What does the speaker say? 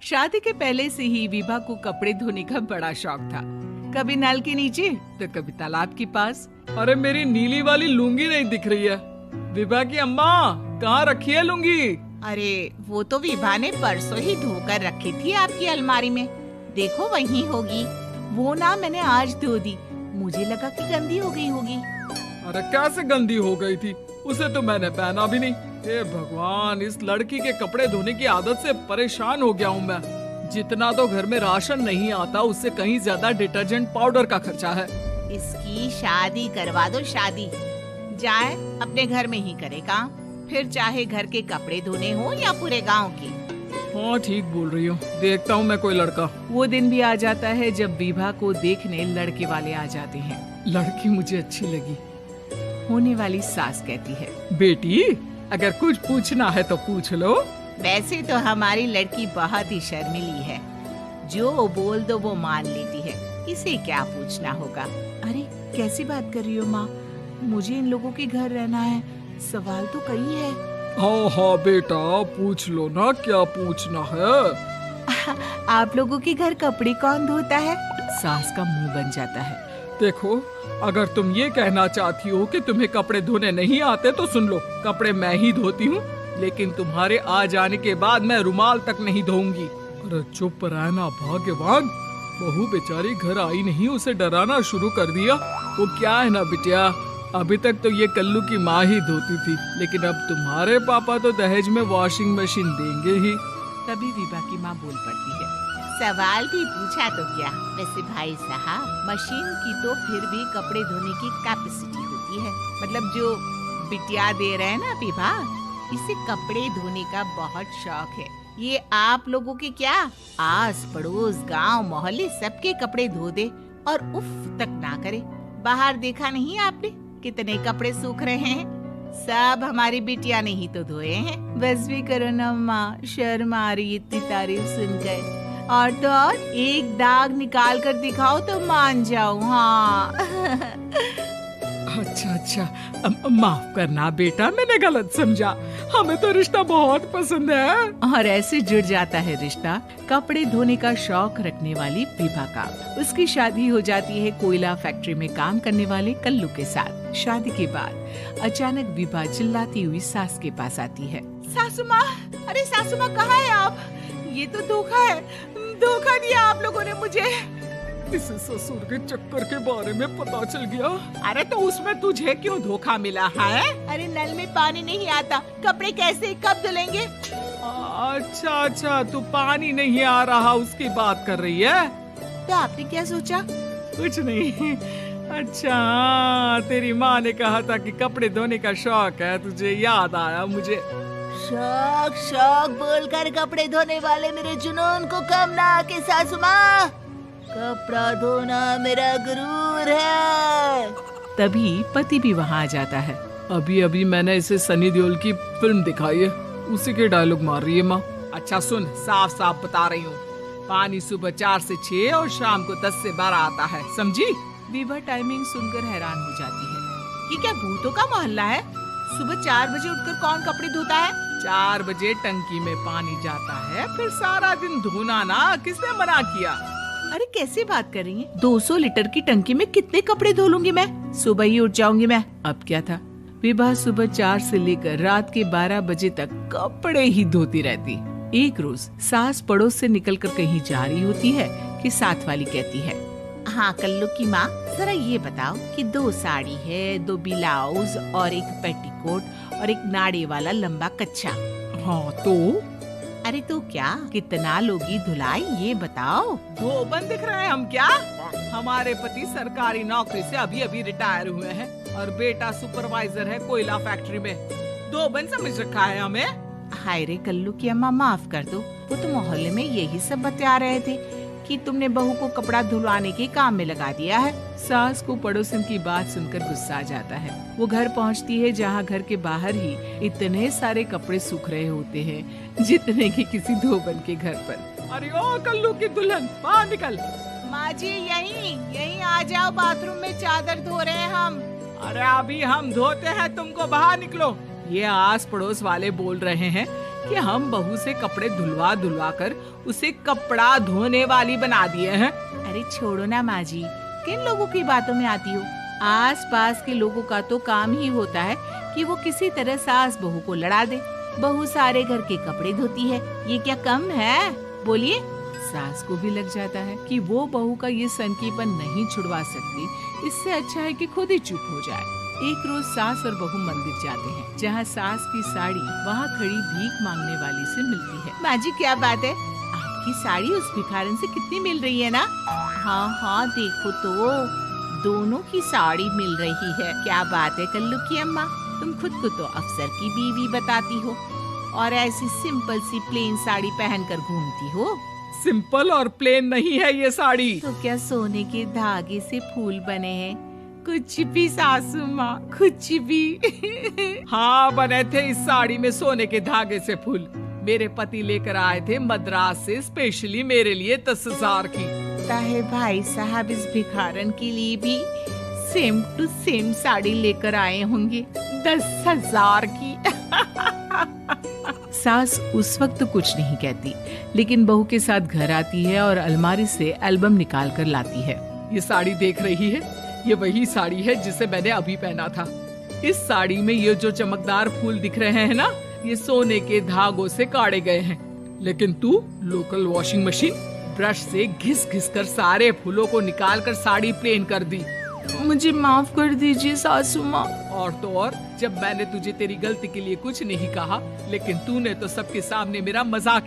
शादी के पहले से ही विभा को कपड़े धोने का बड़ा शौक था। कभी नल के नीचे तो कभी तालाब के पास। अरे मेरी नीली वाली लुंगी नहीं दिख रही है। विभा की अम्मा, कहाँ रखी है लुंगी? अरे वो तो विभा ने परसों ही धोकर रखी थी आपकी अलमारी में, देखो वहीं होगी। वो ना मैंने आज धो दी, मुझे लगा कि गंदी हो गई होगी। अरे कैसे गंदी हो गई थी? उसे तो मैंने पहना भी नहीं। हे भगवान, इस लड़की के कपड़े धोने की आदत से परेशान हो गया हूँ मैं। जितना तो घर में राशन नहीं आता, उससे कहीं ज्यादा डिटर्जेंट पाउडर का खर्चा है। इसकी शादी करवा दो, शादी जाए अपने घर में ही करे काम, फिर चाहे घर के कपड़े धोने हो या पूरे गांव के। हाँ ठीक बोल रही हो, देखता हूँ मैं कोई लड़का। वो दिन भी आ जाता है जब विभा को देखने लड़के वाले आ जाते हैं। लड़की मुझे अच्छी लगी। होने वाली सास कहती है, बेटी अगर कुछ पूछना है तो पूछ लो। वैसे तो हमारी लड़की बहुत ही शर्मीली है, जो बोल दो वो मान लेती है, इसे क्या पूछना होगा। अरे कैसी बात कर रही हो माँ, मुझे इन लोगों के घर रहना है, सवाल तो कई है। हाँ हाँ बेटा, पूछ लो ना, क्या पूछना है। आप लोगों के घर कपड़े कौन धोता है? सास का मुंह बन जाता है। देखो, अगर तुम ये कहना चाहती हो कि तुम्हें कपड़े धोने नहीं आते तो सुन लो, कपड़े मैं ही धोती हूँ, लेकिन तुम्हारे आ जाने के बाद मैं रुमाल तक नहीं धोऊंगी। अरे चुप रहना भाग्यवान, बहू बेचारी घर आई नहीं, उसे डराना शुरू कर दिया। वो क्या है ना बिटिया, अभी तक तो ये कल्लू की माँ ही धोती थी, लेकिन अब तुम्हारे पापा तो दहेज में वॉशिंग मशीन देंगे ही। तभी विभा की माँ बोल पड़ती है, सवाल भी पूछा तो क्या, वैसे भाई साहब मशीन की तो फिर भी कपड़े धोने की कैपेसिटी होती है, मतलब जो बिटिया दे रहे हैं ना विभा, इसे कपड़े धोने का बहुत शौक है। ये आप लोगों के क्या, आस पड़ोस गांव मोहल्ले सबके कपड़े धो दे और उफ तक ना करे। बाहर देखा नहीं आपने कितने कपड़े सूख रहे हैं, सब हमारी बिटिया ने ही तो धोए हैं। बस भी करो ना माँ, शर्म आ रही इतनी तारीफ सुनकर। और तो और एक दाग निकाल कर दिखाओ तो मान जाऊं। हाँ अच्छा, माफ करना बेटा, मैंने गलत समझा। हमें तो रिश्ता बहुत पसंद है। और ऐसे जुड़ जाता है रिश्ता कपड़े धोने का शौक रखने वाली विभा का। उसकी शादी हो जाती है कोयला फैक्ट्री में काम करने वाले कल्लू के साथ। शादी के बाद अचानक विभा चिल्लाती हुई सास के पास आती है। सासू माँ, अरे सासू माँ कहाँ है आप? ये तो धोखा है, धोखा दिया आप लोगों ने मुझे। इसे ससुर के चक्कर के बारे में पता चल गया। अरे तो उसमें तुझे क्यों धोखा मिला है? अरे नल में पानी नहीं आता, कपड़े कैसे कब धुलेंगे? अच्छा, तू पानी नहीं आ रहा उसकी बात कर रही है? तो आपने क्या सोचा? कुछ नहीं। अच्छा, तेरी माँ ने कहा था कि कपड़े धोने का शौक है तुझे, याद आया मुझे। शौक बोलकर कपड़े धोने वाले मेरे जुनून को कम ना आके सासू माँ, कपड़ा धोना मेरा गुरूर है। तभी पति भी वहाँ आ जाता है। अभी मैंने इसे सनी देओल की फिल्म दिखाई है, उसी के डायलॉग मार रही है माँ। अच्छा सुन, साफ साफ बता रही हूँ, पानी सुबह 4 से 6 और शाम को 10 से 12 आता है, समझी? विभा टाइमिंग सुनकर हैरान हो जाती है। ये क्या भूतों का मोहल्ला है? सुबह 4 बजे उठकर कौन कपड़े धोता है? 4 बजे टंकी में पानी जाता है, फिर सारा दिन धोना ना, किसने मना किया? अरे कैसी बात कर रही हैं? 200 लीटर की टंकी में कितने कपड़े धो लूंगी मैं, सुबह ही उठ जाऊंगी मैं। अब क्या था, विभा सुबह 4 से लेकर रात के 12 बजे तक कपड़े ही धोती रहती। एक रोज सास पड़ोस से निकलकर कहीं जा रही होती है कि साथ वाली कहती है, हाँ कल्लू की माँ, जरा ये बताओ कि 2 साड़ी है, 2 ब्लाउज और एक पेटीकोट और एक नाड़े वाला लंबा कच्छा। हाँ तो? अरे तो क्या, कितना लोगी धुलाई ये बताओ। धोबन दिख रहे हैं हम क्या? हमारे पति सरकारी नौकरी से अभी रिटायर हुए हैं और बेटा सुपरवाइजर है कोयला फैक्ट्री में। धोबन समझ रखा है हमें। हाय रे कल्लू की अम्मा, माफ कर दो, वो तो मोहल्ले में यही सब बता रहे थे कि तुमने बहू को कपड़ा धुलवाने के काम में लगा दिया है। सास को पड़ोसन की बात सुनकर गुस्सा आ जाता है। वो घर पहुंचती है जहां घर के बाहर ही इतने सारे कपड़े सूख रहे होते हैं जितने कि किसी धोबन के घर पर। अरे ओ कल्लू की दुल्हन, बाहर निकल। माँ जी यहीं आ जाओ, बाथरूम में चादर धो रहे हैं हम। अरे अभी हम धोते हैं, तुमको बाहर निकलो। ये आस पड़ोस वाले बोल रहे हैं कि हम बहू से कपड़े धुलवा धुलवा कर उसे कपड़ा धोने वाली बना दिए हैं। अरे छोड़ो ना माँ जी, किन लोगों की बातों में आती हो। आस पास के लोगों का तो काम ही होता है कि वो किसी तरह सास बहू को लड़ा दे। बहू सारे घर के कपड़े धोती है, ये क्या कम है? बोलिए। सास को भी लग जाता है कि वो बहू का ये सनकीपन नहीं छुड़वा सकती, इससे अच्छा है कि खुद ही चुप हो जाए। एक रोज सास और बहू मंदिर जाते हैं, जहाँ सास की साड़ी वहाँ खड़ी भीख मांगने वाली से मिलती है। माँ जी क्या बात है, आपकी साड़ी उस भिखारन से कितनी मिल रही है ना? हाँ हाँ देखो तो दोनों की साड़ी मिल रही है। क्या बात है कल्लू की अम्मा, तुम खुद को तो अफसर की बीवी बताती हो और ऐसी सिंपल सी प्लेन साड़ी पहनकर घूमती हो। सिंपल और प्लेन नहीं है ये साड़ी। तो क्या सोने के धागे से फूल बने हैं? कुछ भी सासू माँ, कुछ भी। हाँ बने थे इस साड़ी में सोने के धागे से फूल। मेरे पति लेकर आए थे मद्रास से स्पेशली मेरे लिए 10,000 की। ताहे भाई साहब इस भिखारन के लिए भी सेम टू सेम साड़ी लेकर आए होंगे 10,000 की। सास उस वक्त कुछ नहीं कहती, लेकिन बहू के साथ घर आती है और अलमारी से एल्बम निकाल कर लाती है। ये साड़ी देख रही है, ये वही साड़ी है जिसे मैंने अभी पहना था। इस साड़ी में ये जो चमकदार फूल दिख रहे हैं ना, ये सोने के धागों से काढ़े गए हैं। लेकिन तू लोकल वॉशिंग मशीन ब्रश से घिस घिस कर सारे फूलों को निकाल कर साड़ी प्लेन कर दी। मुझे माफ कर दीजिए सासू माँ। और तो और, जब मैंने तुझे तेरी गलती के लिए कुछ नहीं कहा, लेकिन तूने तो सबके सामने मेरा मजाक